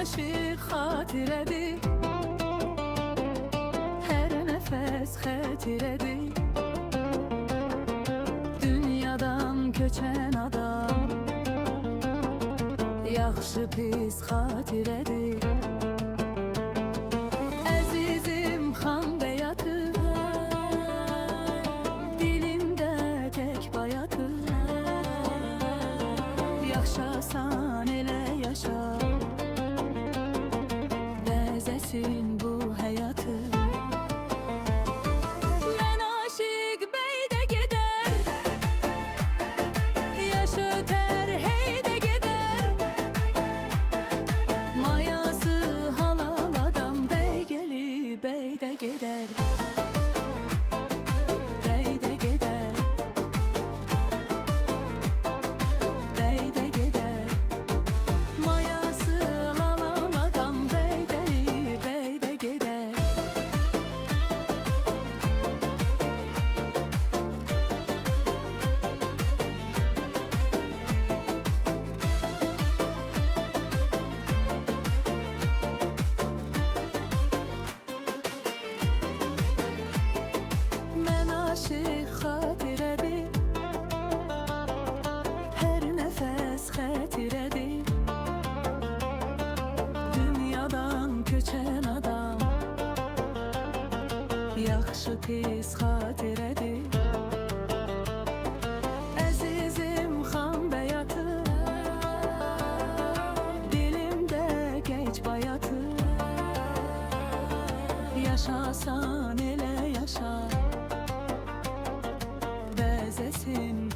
aşıq xatirədir, hər nəfəs xətirədir. Dünyadan köçən adam yaxşı pis xatirədir. Əzizim xan bəyatır, dilimdə tək bayatır. Yaşasan elə yaşa, bəzəsin bu həyatı. Mən aşıq beydə gedər, yaş ötər heydə gedər. Mayası halal adam bəy gəlib beydə gedər. Beydə gedər, beydə gedər. Mayası halal adam bəy gəlib beydə gedər. Mən aşıq xatirədir, hər nəfəs xətirədir. Dünyadan köçən adam yaxşı pis xatirədir. Əzizim xan bəyatır, dilimdə gec bayatır. Yaşasan elə yaşa, bəzəsin